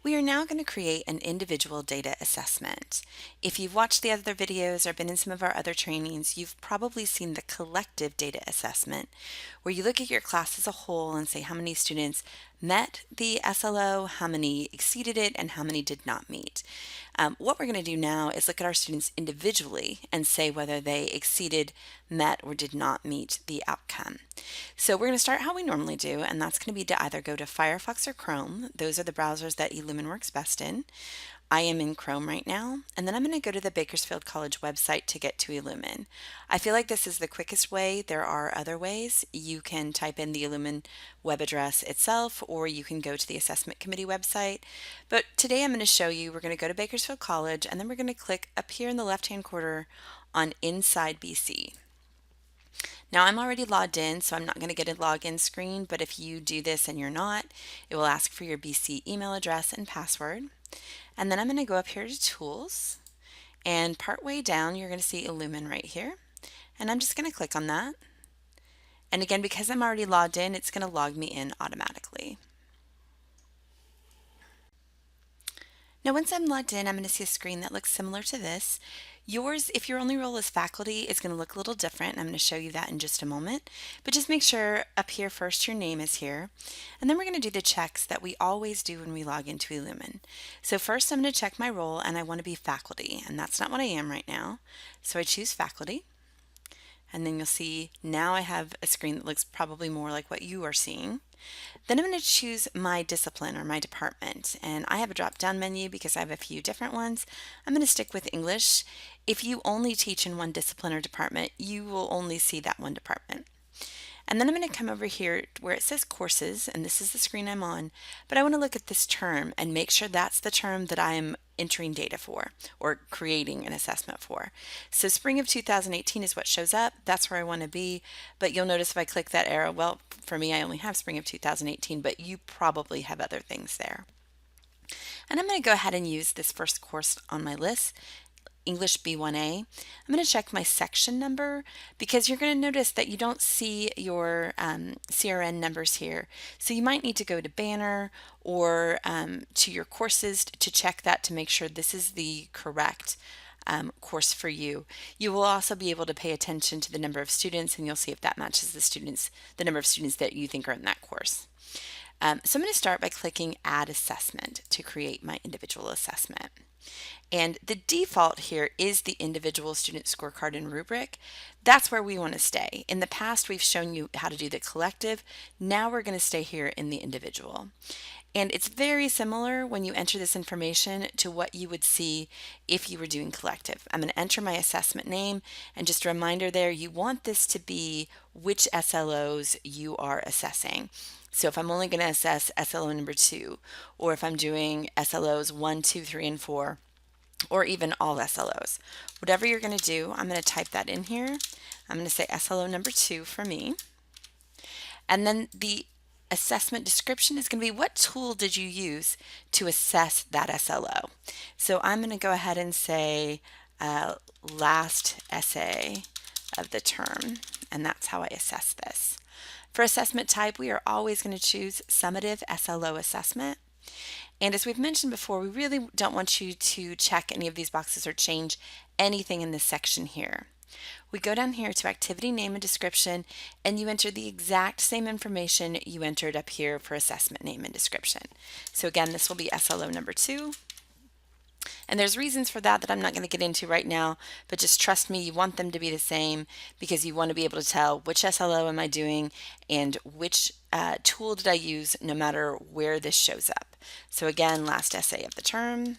We are now going to create an individual data assessment. If you've watched the other videos or been in some of our other trainings, you've probably seen the collective data assessment, where you look at your class as a whole and say how many students met the SLO, how many exceeded it, and how many did not meet. What we're going to do now is look at our students individually and say whether they exceeded, met, or did not meet the outcome. So we're going to start how we normally do, and that's going to be to either go to Firefox or Chrome. Those are the browsers that eLumen works best in. I am in Chrome right now, and then I'm going to go to the Bakersfield College website to get to eLumen. I feel like this is the quickest way. There are other ways. You can type in the eLumen web address itself, or you can go to the assessment committee website. But today I'm going to show you, we're going to go to Bakersfield College, and then we're going to click up here in the left-hand corner on Inside BC. Now I'm already logged in, so I'm not going to get a login screen, but if you do this and you're not, it will ask for your BC email address and password. And then I'm going to go up here to Tools, and partway down you're going to see eLumen right here. And I'm just going to click on that. And again, because I'm already logged in, it's going to log me in automatically. Now once I'm logged in, I'm going to see a screen that looks similar to this. Yours, if your only role is faculty, is going to look a little different. I'm going to show you that in just a moment. But just make sure up here first your name is here. And then we're going to do the checks that we always do when we log into eLumen. So first I'm going to check my role, and I want to be faculty, and that's not what I am right now. So I choose faculty. And then you'll see now I have a screen that looks probably more like what you are seeing. Then I'm going to choose my discipline or my department, and I have a drop down menu because I have a few different ones. I'm going to stick with English. If you only teach in one discipline or department, you will only see that one department. And then I'm going to come over here where it says courses, and this is the screen I'm on, but I want to look at this term and make sure that's the term that I am entering data for or creating an assessment for. So spring of 2018 is what shows up. That's where I want to be, but you'll notice if I click that arrow, well, for me I only have spring of 2018, but you probably have other things there. And I'm going to go ahead and use this first course on my list, English B1A. I'm going to check my section number because you're going to notice that you don't see your CRN numbers here. So you might need to go to Banner or to your courses to check that to make sure this is the correct course for you. You will also be able to pay attention to the number of students, and you'll see if that matches the number of students that you think are in that course. So I'm going to start by clicking Add Assessment to create my individual assessment. And the default here is the individual student scorecard and rubric. That's where we want to stay. In the past, we've shown you how to do the collective. Now we're going to stay here in the individual. And it's very similar when you enter this information to what you would see if you were doing collective. I'm going to enter my assessment name, and just a reminder there, you want this to be which SLOs you are assessing. So if I'm only going to assess SLO number 2, or if I'm doing SLOs 1, 2, 3, and 4, or even all SLOs. Whatever you're going to do, I'm going to type that in here. I'm going to say SLO number 2 for me. And then the assessment description is going to be what tool did you use to assess that SLO. So I'm going to go ahead and say last essay of the term, and that's how I assess this. For assessment type, we are always going to choose summative SLO assessment. And as we've mentioned before, we really don't want you to check any of these boxes or change anything in this section here. We go down here to activity name and description, and you enter the exact same information you entered up here for assessment name and description. So again, this will be SLO number 2. And there's reasons for that I'm not going to get into right now, but just trust me, you want them to be the same because you want to be able to tell which SLO am I doing and which tool did I use no matter where this shows up. So again, last essay of the term.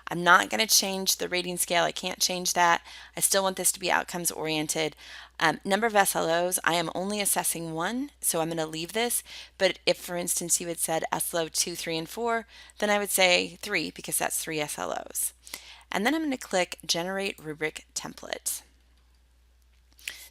I'm not going to change the rating scale. I can't change that. I still want this to be outcomes oriented. Number of SLOs, I am only assessing 1, so I'm going to leave this. But if, for instance, you had said SLO 2, 3, and 4, then I would say 3 because that's 3 SLOs. And then I'm going to click Generate Rubric Template.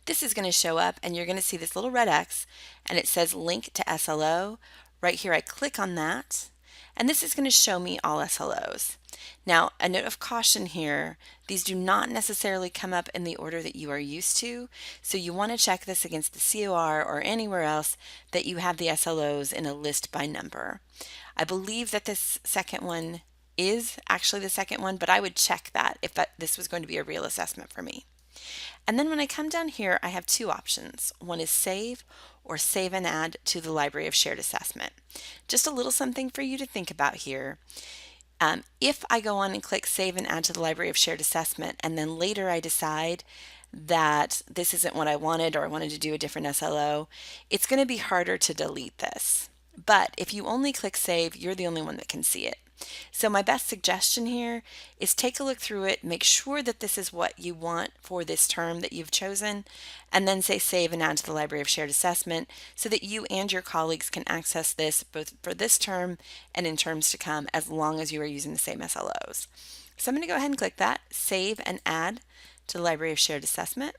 This is going to show up, and you're going to see this little red X, and it says Link to SLO. Right here, I click on that, and this is going to show me all SLOs. Now, a note of caution here, these do not necessarily come up in the order that you are used to, so you want to check this against the COR or anywhere else that you have the SLOs in a list by number. I believe that this second one is actually the second one, but I would check that if this was going to be a real assessment for me. And then when I come down here, I have two options. One is save or save and add to the Library of Shared Assessment. Just a little something for you to think about here. If I go on and click Save and Add to the Library of Shared Assessment, and then later I decide that this isn't what I wanted or I wanted to do a different SLO, it's going to be harder to delete this. But if you only click Save, you're the only one that can see it. So my best suggestion here is take a look through it, make sure that this is what you want for this term that you've chosen, and then say save and add to the Library of Shared Assessment so that you and your colleagues can access this both for this term and in terms to come as long as you are using the same SLOs. So I'm going to go ahead and click that, save and add to the Library of Shared Assessment.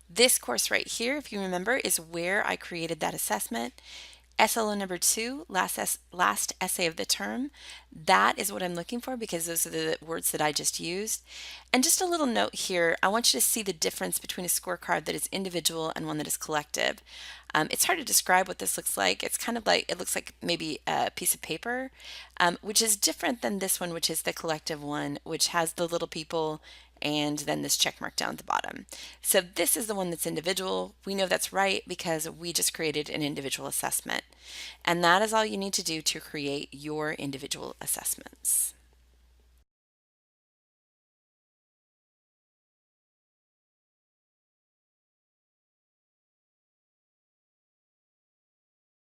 This course right here, if you remember, is where I created that assessment. SLO number 2, last essay of the term, that is what I'm looking for because those are the words that I just used. And just a little note here, I want you to see the difference between a scorecard that is individual and one that is collective. It's hard to describe what this looks like. It's kind of like, it looks like maybe a piece of paper, which is different than this one, which is the collective one, which has the little people and then this check mark down at the bottom. So this is the one that's individual. We know that's right because we just created an individual assessment. And that is all you need to do to create your individual assessments.